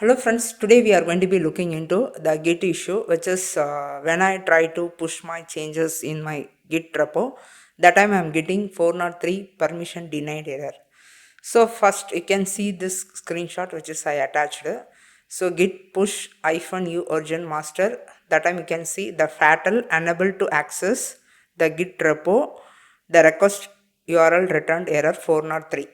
Hello friends, today we are going to be looking into the Git issue, which is when I try to push my changes in my Git repo, that time I am getting 403 permission denied error. So first you can see this screenshot which is I attached. So Git push -u urgent master, that time you can see the fatal unable to access the Git repo, the request URL returned error 403.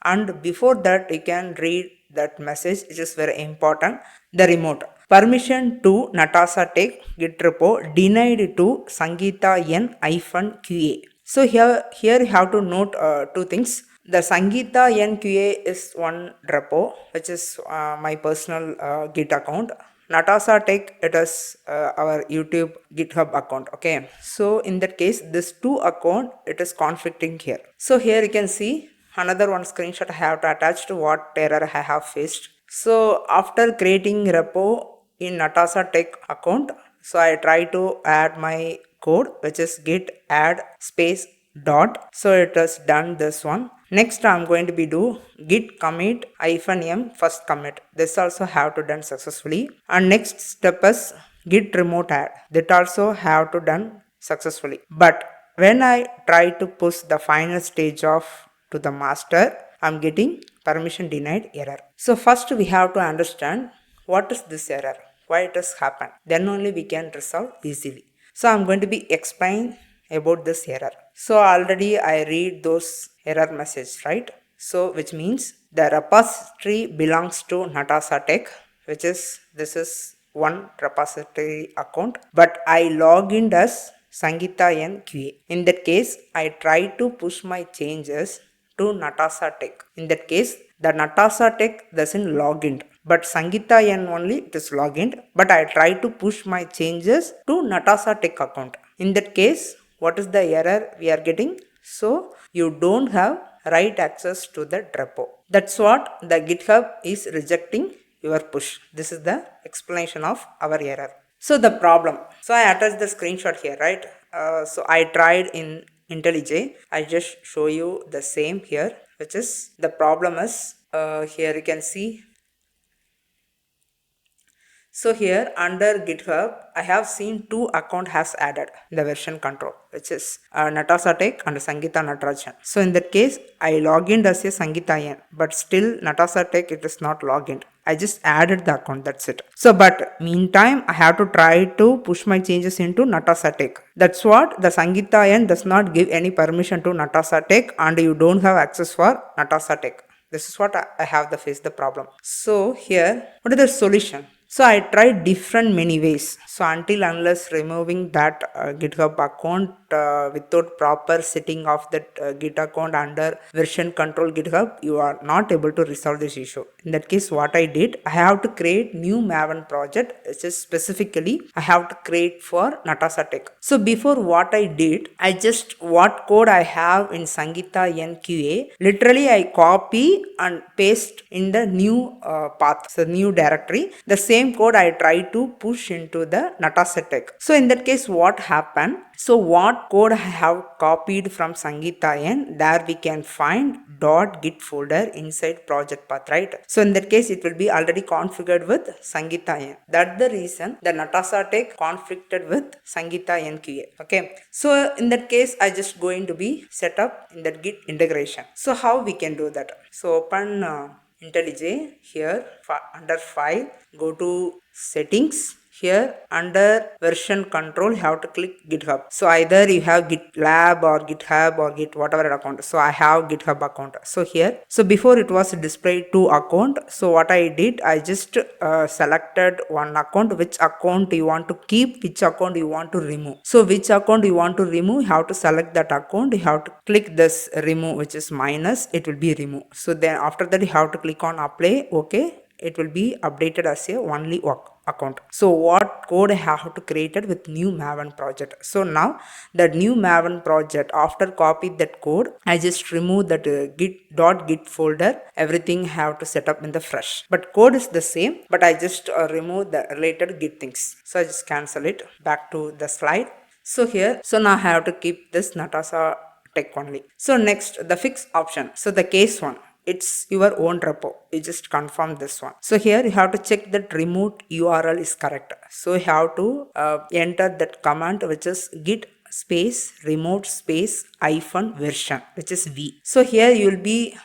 And before that you can read that message, which is very important. The remote permission to NATASA Tech Git repo denied to Sangeeta N-QA. So here you have to note two things. The Sangeeta NQA is one repo, which is my personal Git account. NATASA Tech, it is our YouTube GitHub account. Okay, so in that case, this two account, it is conflicting here. So here you can see another one screenshot I have to attach to what error I have faced. So after creating repo in NATASA Tech account, so I try to add my code, which is git add space dot. So it has done this one. Next I'm going to be do git commit -m first commit. This also have to done successfully. And next step is git remote add. That also have to done successfully. But when I try to push the final stage of to the master, I'm getting permission denied error. So first we have to understand what is this error, why it has happened. Then only we can resolve easily. So I'm going to be explain about this error. So already I read those error message, right? So which means the repository belongs to NATASA Tech, which is this is one repository account, but I log in as Sangeeta NQA. In that case, I try to push my changes to NATASA Tech. In that case, the NATASA Tech doesn't log in, but Sangeeta N only it is log in, but I try to push my changes to NATASA Tech account. In that case, what is the error we are getting? So you don't have right access to the repo. That's what the GitHub is rejecting your push. This is the explanation of our error. So the problem. So I attached the screenshot here, right? So I tried in IntelliJ. I just show you the same here, which is the problem is here you can see. So here under GitHub, I have seen two account has added the version control, which is NATASA Tech and Sangeeta Natarajan. So in that case, I log in as a Sangeeta N, but still NATASA Tech it is not logged in. I just added the account, that's it. So but meantime, I have to try to push my changes into NATASA Tech. That's what the Sangeeta N does not give any permission to NATASA Tech, and you don't have access for NATASA Tech. This is what I have to face the problem. So here, what is the solution? So I tried different many ways. So until unless removing that GitHub account without proper setting of that Git account under version control GitHub, you are not able to resolve this issue. In that case, what I did, I have to create new Maven project, which is specifically I have to create for NATASA Tech. So before what I did, I just what code I have in Sangeeta NQA, literally I copy and paste in the new path, so new directory. The same code I try to push into the NATASA Tech. So in that case, what happened? So what code I have copied from Sangeeta N, there we can find .git folder inside project path, right? So in that case, it will be already configured with Sangeeta N. That's the reason the NATASA Tech conflicted with Sangeeta NQA. Okay. So in that case, I just going to be set up in that Git integration. So how we can do that? So open IntelliJ here under file, go to settings. Here under version control, you have to click GitHub. So either you have GitLab or GitHub or Git whatever account. So I have GitHub account. So here, so before it was displayed to account. So what I did, I just selected one account, which account you want to keep, which account you want to remove. So which account you want to remove, you have to select that account. You have to click this remove, which is minus, it will be removed. So then after that you have to click on apply. Okay. It will be updated as a only account. So what code I have to create it with new Maven project. So now the new Maven project, after copy that code, I just remove that git folder. Everything have to set up in the fresh. But code is the same, but I just remove the related git things. So I just cancel it. Back to the slide. So here, so now I have to keep this NATASA Tech only. So next, the fix option. So the case one. it's your own repo. You just confirm this one. So here you have to check that remote URL is correct. So you have to enter that command, which is git space remote space hyphen version, which is v. So here you will be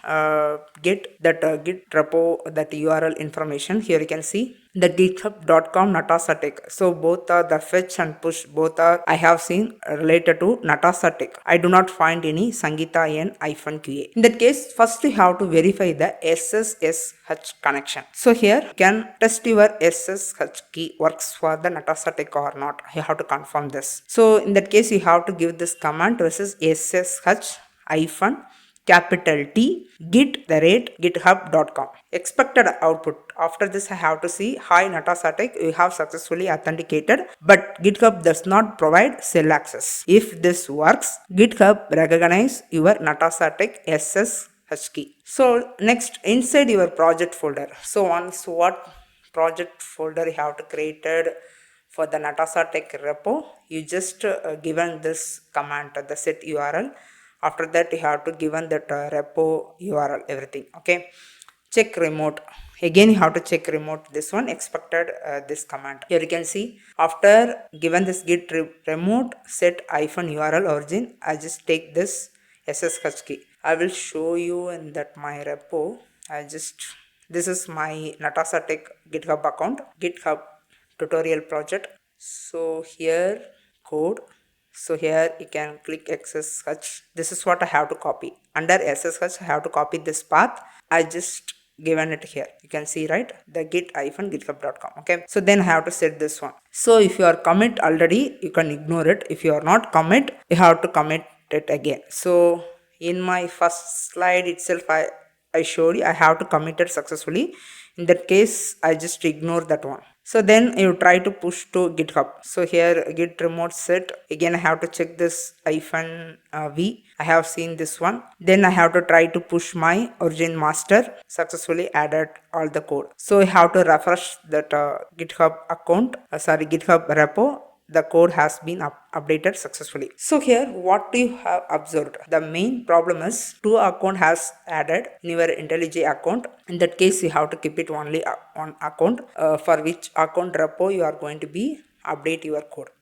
get that git repo, that URL information. Here you can see the github.com NATASA Tech. So both are the fetch and push, both are I have seen related to NATASA Tech. I do not find any Sangeeta N -QA. In that case, first you have to verify the SSH connection. So here you can test your SSH key works for the NATASA Tech or not. You have to confirm this. So in that case, you have to give this command, which is SSH hyphen capital T git the rate github.com. Expected output. After this, I have to see, hi NATASA Tech, you have successfully authenticated, but GitHub does not provide cell access. If this works, GitHub recognize your NATASA Tech SSH key. So next, inside your project folder. So once what project folder you have to created for the NATASA Tech repo, you just given this command, the set URL. After that, you have to given that repo URL, everything. Okay, check remote. Again, you have to check remote. This one expected this command. Here you can see, after given this git remote set hyphen URL origin, I just take this SSH key. I will show you in that my repo. This is my NATASA Tech GitHub account, GitHub tutorial project. So here code. So here you can click SSH. This is what I have to copy. Under SSH, I have to copy this path. I just given it here. You can see, right? The git-github.com. Okay. So then I have to set this one. So if you are commit already, you can ignore it. If you are not commit, you have to commit it again. So in my first slide itself, I showed you I have to commit it successfully. In that case, I just ignore that one. So then you try to push to GitHub. So here git remote set. Again, I have to check this hyphen v. I have seen this one. Then I have to try to push my origin master. Successfully added all the code. So I have to refresh that GitHub account. GitHub repo. The code has been updated successfully. So here what you have observed, the main problem is two account has added in your IntelliJ account. In that case, you have to keep it only one account for which account repo you are going to be update your code.